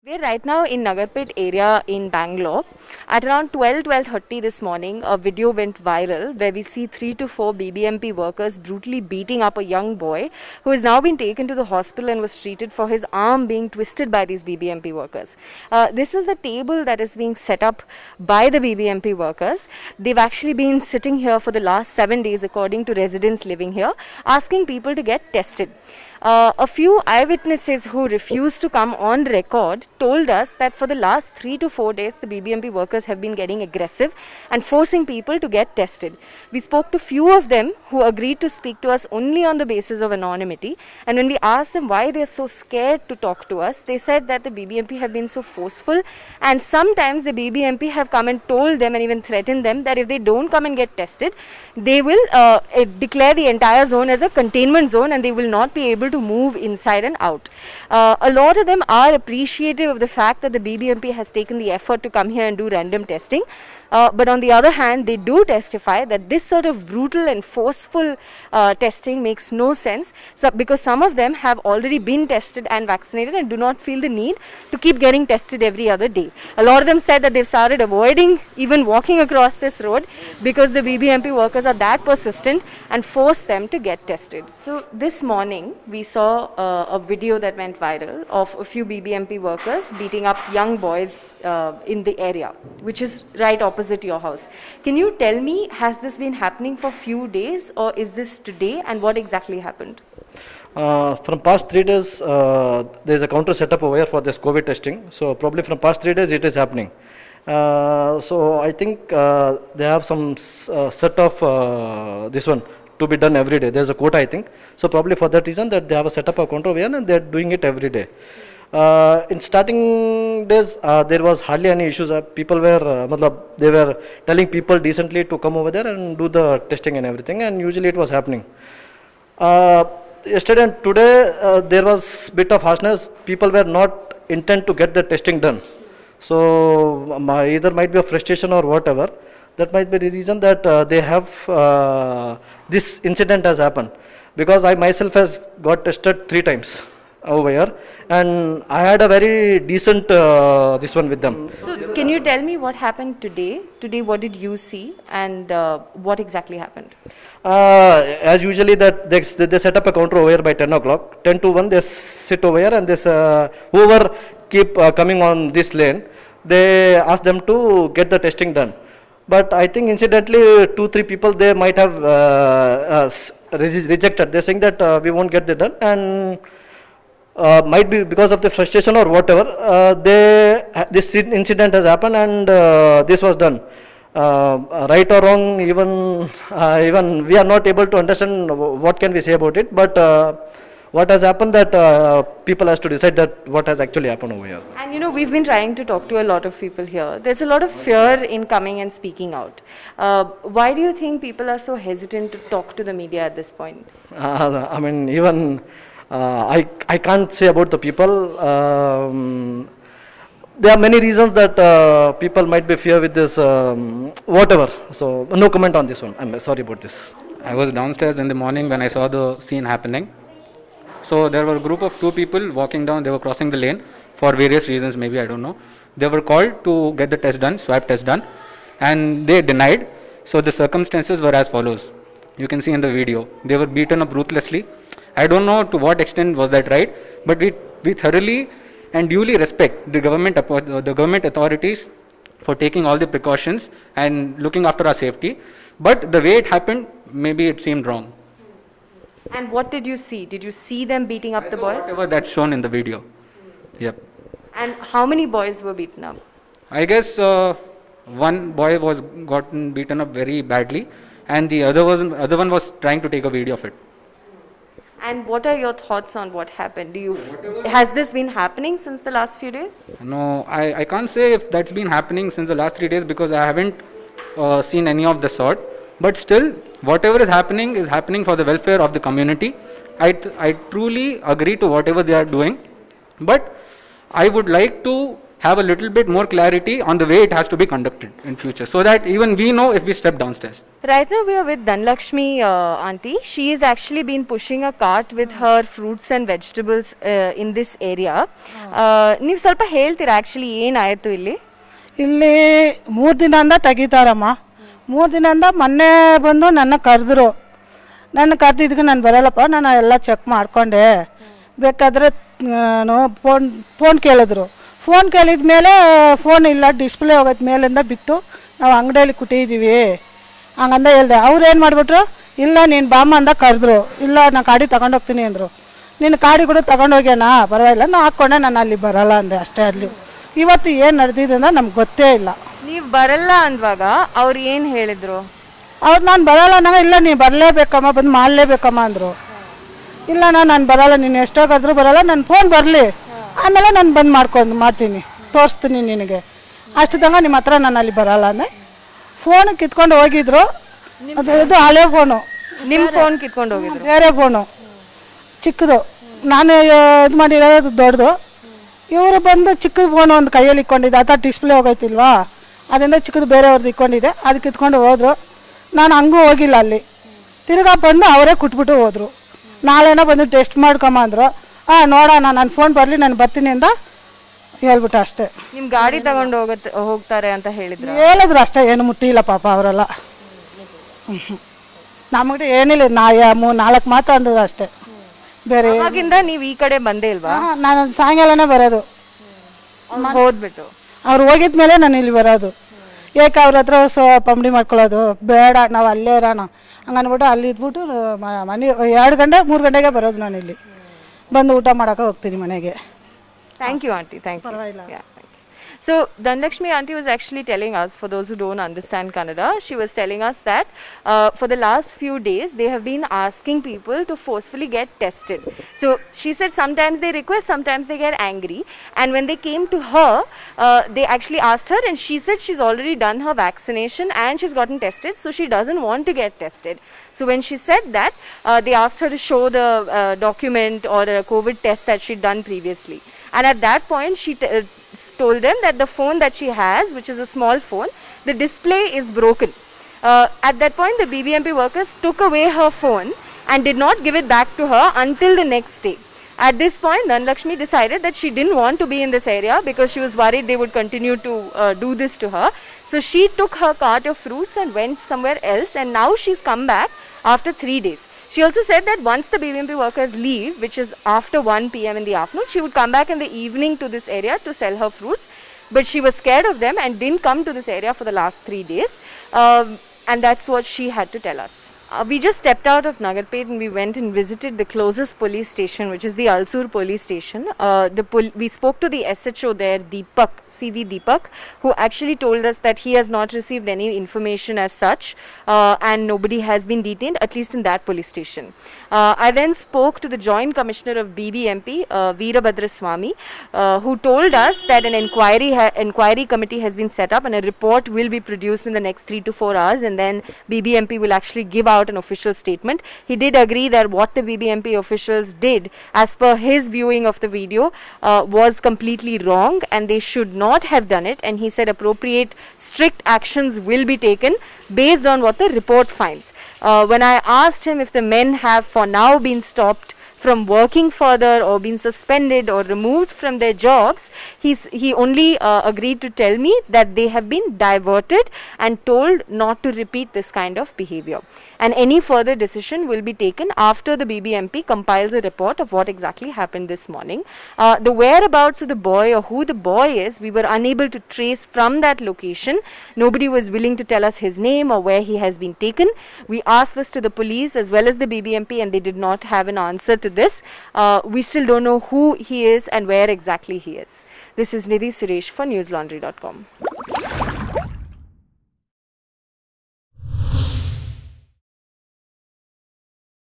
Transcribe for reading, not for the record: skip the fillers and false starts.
We're right now in Nagarpet area in Bangalore. At around 12:30 this morning, a video went viral where we see 3 to 4 BBMP workers brutally beating up a young boy who has now been taken to the hospital and was treated for his arm being twisted by these BBMP workers. This is the table that is being set up by the BBMP workers. They've actually been sitting here for the last 7 days, according to residents living here, asking people to get tested. A few eyewitnesses who refused to come on record told us that for the last 3 to 4 days, the BBMP workers have been getting aggressive and forcing people to get tested. We spoke to few of them who agreed to speak to us only on the basis of anonymity. And when we asked them why they are so scared to talk to us, they said that the BBMP have been so forceful, and sometimes the BBMP have come and told them and even threatened them that if they don't come and get tested, they will declare the entire zone as a containment zone and they will not be able to move inside and out. A lot of them are appreciative of the fact that the BBMP has taken the effort to come here and do random testing. But on the other hand, they do testify that this sort of brutal and forceful testing makes no sense, because some of them have already been tested and vaccinated and do not feel the need to keep getting tested every other day. A lot of them said that they've started avoiding even walking across this road because the BBMP workers are that persistent and force them to get tested. So this morning we saw a video that went viral of a few BBMP workers beating up young boys in the area, which is right opposite your house. Can you tell me, has this been happening for few days or is this today, and what exactly happened? From past 3 days, there is a counter set up over here for this COVID testing. So probably from past 3 days it is happening. So I think they have some set of this one to be done every day. There's a quota, I think. So probably for that reason that they have a set up a counter over here and they're doing it every day. In starting days, there was hardly any issues. People were, they were telling people decently to come over there and do the testing and everything, and usually it was happening. Yesterday and today, there was bit of harshness. People were not intent to get the testing done. So either might be a frustration or whatever. That might be the reason that they have this incident has happened. Because I myself has got tested 3 times over here, and I had a very decent this one with them. So can you tell me what happened today? Today, what did you see, and what exactly happened? As usually that they set up a counter over here by 10 o'clock. 10 to 1 they sit over here, and this whoever keep coming on this lane, they ask them to get the testing done. But I think incidentally 2-3 people they might have rejected. They're saying that we won't get it done, and might be because of the frustration or whatever. This incident has happened, and this was done. Right or wrong, even we are not able to understand what can we say about it. But what has happened that people has to decide that what has actually happened over here. And you know, we've been trying to talk to a lot of people here. There's a lot of fear in coming and speaking out. Why do you think people are so hesitant to talk to the media at this point? I mean, even I can't say about the people. There are many reasons that people might be fear with this whatever. So no comment on this one. I'm sorry about this. I was downstairs in the morning when I saw the scene happening. So there were a group of 2 people walking down. They were crossing the lane for various reasons, maybe, I don't know. They were called to get the test done, swab test done, and they denied. So the circumstances were as follows. You can see in the video. They were beaten up ruthlessly. I don't know to what extent was that right, but we thoroughly and duly respect the government authorities for taking all the precautions and looking after our safety. But the way it happened, maybe it seemed wrong. And what did you see? Did you see them beating up the boys? Whatever that's shown in the video. Yep. And how many boys were beaten up? I guess one boy was gotten beaten up very badly, and the other one was trying to take a video of it. And what are your thoughts on what happened? Has this been happening since the last few days? No, I can't say if that's been happening since the last 3 days because I haven't seen any of the sort. But still, whatever is happening for the welfare of the community. I truly agree to whatever they are doing. But I would like to have a little bit more clarity on the way it has to be conducted in future, so that even we know if we step downstairs. Right now we are with Dhanlakshmi auntie. She has actually been pushing a cart with her fruits and vegetables in this area. ನೀವು ಸ್ವಲ್ಪ ಹೇಳ್ತೀರಾ actually ಏನಾಯಿತು ಇಲ್ಲಿ? ಇಲ್ಲಿ 3 ದಿನದಿಂದ ತೆಗಿತಾರಮ್ಮ. 3 ದಿನದಿಂದ ಮೊನ್ನೆ ಬಂದು ನನ್ನ ಕರೆದ್ರು. ನನ್ನ ಕರೆದಿದ್ದಕ್ಕೆ ನಾನು ಬರಲ್ಲಪ್ಪ, ನಾನು ಎಲ್ಲ ಚೆಕ್ ಮಾಡಿಕೊಂಡೆ. ಬೇಕಾದರೆ ಫೋನ್ ಕೇಳಿದ್ರು. ಫೋನ್ ಕೇಳಿದ ಮೇಲೆ ಫೋನ್ ಇಲ್ಲ, ಡಿಸ್ಪ್ಲೇ ಹೋಗೋದು ಮೇಲಿಂದ ಬಿತ್ತು, ನಾವು ಅಂಗಡಿಯಲ್ಲಿ ಕುಟ್ಟಿದ್ದೀವಿ ಹಂಗಂದ ಹೇಳ್ದೆ. ಅವ್ರು ಏನು ಮಾಡಿಬಿಟ್ರು, ಇಲ್ಲ ನೀನು ಬಾಮ್ಮ ಅಂದ ಕರೆದ್ರು. ಇಲ್ಲ ನಾನು ಗಾಡಿ ತಗೊಂಡೋಗ್ತೀನಿ ಅಂದರು. ನಿನ್ನ ಗಾಡಿ ಕೂಡ ತಗೊಂಡೋಗ್ಯಾನ, ಪರವಾಗಿಲ್ಲ ನಾನು ಹಾಕ್ಕೊಂಡೆ, ನಾನು ಅಲ್ಲಿ ಬರೋಲ್ಲ ಅಂದೆ ಅಷ್ಟೇ. ಅಲ್ಲಿ ಇವತ್ತು ಏನು ನಡೆದಿದೆ ಅಂತ ನಮ್ಗೆ ಗೊತ್ತೇ ಇಲ್ಲ. ನೀವು ಬರಲ್ಲ ಅಂದಾಗ ಅವ್ರು ಏನು ಹೇಳಿದ್ರು? ಅವ್ರು ನಾನು ಬರೋಲ್ಲ ಅನ್ನೋ, ಇಲ್ಲ ನೀನು ಬರಲೇಬೇಕಮ್ಮ, ಬಂದು ಮಾಡಲೇಬೇಕಮ್ಮ ಅಂದರು. ಇಲ್ಲ ನಾನು ಬರೋಲ್ಲ, ನೀನು ಎಷ್ಟೋಗಾದ್ರೂ ಬರೋಲ್ಲ, ನನ್ನ ಫೋನ್ ಬರಲಿ ಆಮೇಲೆ ನಾನು ಬಂದು ಮಾಡ್ತೀನಿ, ತೋರಿಸ್ತೀನಿ ನಿನಗೆ, ಅಷ್ಟು ತನಕ ನಿಮ್ಮ ಹತ್ರ ನಾನು ಅಲ್ಲಿ ಬರೋಲ್ಲ ಅಂದೆ. ಫೋನ್ ಕಿತ್ಕೊಂಡು ಹೋಗಿದ್ರು. ಅದು ಹಳೆ ಫೋನು. ನಿಮ್ಮ ಫೋನ್ ಕಿತ್ಕೊಂಡು ಹೋಗಿದ್ರು? ಬೇರೆ ಫೋನು ಚಿಕ್ಕದು, ನಾನು ಇದು ಮಾಡಿರೋದು ದೊಡ್ಡದು. ಇವರು ಬಂದು ಚಿಕ್ಕದು ಫೋನು ಒಂದು ಕೈಯಲ್ಲಿ ಇಟ್ಕೊಂಡಿದ್ದೆ, ಅಥವಾ ಡಿಸ್ಪ್ಲೇ ಹೋಗೈತಿಲ್ವಾ, ಅದರಿಂದ ಚಿಕ್ಕದು ಬೇರೆಯವ್ರದ್ದು ಇಟ್ಕೊಂಡಿದ್ದೆ, ಅದು ಕಿತ್ಕೊಂಡು ಹೋದ್ರು. ನಾನು ಹಂಗೂ ಹೋಗಿಲ್ಲ, ಅಲ್ಲಿ ತಿರ್ಗಾ ಬಂದು ಅವರೇ ಕುಟ್ಬಿಟ್ಟು ಹೋದರು. ನಾಳೆನೋ ಬಂದು ಟೆಸ್ಟ್ ಮಾಡ್ಕೊಂಬ ಅಂದರು. ನೋಡೋಣ, ನನ್ನ ಫೋನ್ ಬರಲಿ ನಾನು ಬರ್ತೀನಿ ಅಂತ ಹೇಳ್ಬಿಟ್ಟು ಅಷ್ಟೇ. ನಿಮ್ಮ ಗಾಡಿ ತಗೊಂಡು ಹೋಗ್ತಾರೆ ಅಂತ ಹೇಳಿದ್ರು ಅಷ್ಟೇ, ಏನು ಮುಟ್ಟಿಲ್ಲ ಪಾಪ ಅವರೆಲ್ಲ. ನಮಗೆ ಏನಿಲ್ಲ, 4 ಮಾತು ಅಂದ್ರು ಅಷ್ಟೇ. ಬೇರೆ ನೀವು ಈ ಕಡೆ ಬಂದೇ ಇಲ್ವಾ? ನಾನು ಸಾಯಂಕಾಲನೇ ಬರೋದು, ಹೋದ್ಬಿಟ್ಟು ಅವ್ರು ಹೋಗಿದ್ಮೇಲೆ ನಾನು ಇಲ್ಲಿ ಬರೋದು. ಏಕೆ ಅವ್ರ ಹತ್ರ ಪಂಬಡಿ ಮಾಡ್ಕೊಳ್ಳೋದು ಬೇಡ, ನಾವು ಅಲ್ಲೇ ಇರೋಣ ಹಂಗನ್ಬಿಟ್ಟು ಅಲ್ಲಿ ಇದ್ಬಿಟ್ಟು ಮನೆ 2 ಗಂಟೆ 3 ಗಂಟೆಗೆ ಬರೋದು. ನಾನು ಇಲ್ಲಿ ಬಂದು ಊಟ ಮಾಡೋಕೆ ಹೋಗ್ತೀನಿ ಮನೆಗೆ. Thank you, auntie. Thank you. Yeah, thank you. So, Dhanlakshmi auntie was actually telling us, for those who don't understand Kannada, she was telling us that for the last few days, they have been asking people to forcefully get tested. So, she said sometimes they request, sometimes they get angry. And when they came to her, they actually asked her, and she said she's already done her vaccination and she's gotten tested, so she doesn't want to get tested. So, when she said that, they asked her to show the document or a COVID test that she'd done previously. And at that point, she told them that the phone that she has, which is a small phone, the display is broken. At that point, the BBMP workers took away her phone and did not give it back to her until the next day. At this point, Dhanlakshmi decided that she didn't want to be in this area because she was worried they would continue to do this to her. So she took her cart of fruits and went somewhere else, and now she's come back after 3 days. She also said that once the BBMP workers leave, which is after 1 p.m. in the afternoon, she would come back in the evening to this area to sell her fruits. But she was scared of them and didn't come to this area for the last 3 days. And that's what she had to tell us. We just stepped out of Nagarpet and we went and visited the closest police station, which is the Alsur police station. We spoke to the SHO there, Deepak, CV Deepak, who actually told us that he has not received any information as such and nobody has been detained, at least in that police station. I then spoke to the Joint Commissioner of BBMP, Veerabhadra Swami, who told us that an inquiry committee has been set up and a report will be produced in the next 3 to 4 hours, and then BBMP will actually give out an official statement. He did agree that what the BBMP officials did, as per his viewing of the video, was completely wrong and they should not have done it, and he said appropriate strict actions will be taken based on what the report finds. When I asked him if the men have for now been stopped from working further or been suspended or removed from their jobs, he only agreed to tell me that they have been diverted and told not to repeat this kind of behavior. And any further decision will be taken after the BBMP compiles a report of what exactly happened this morning. The whereabouts of the boy or who the boy is, we were unable to trace from that location. Nobody was willing to tell us his name or where he has been taken. We asked this to the police as well as the BBMP and they did not have an answer to this. We still don't know who he is and where exactly he is. This is Nidhi Suresh for Newslaundry.com.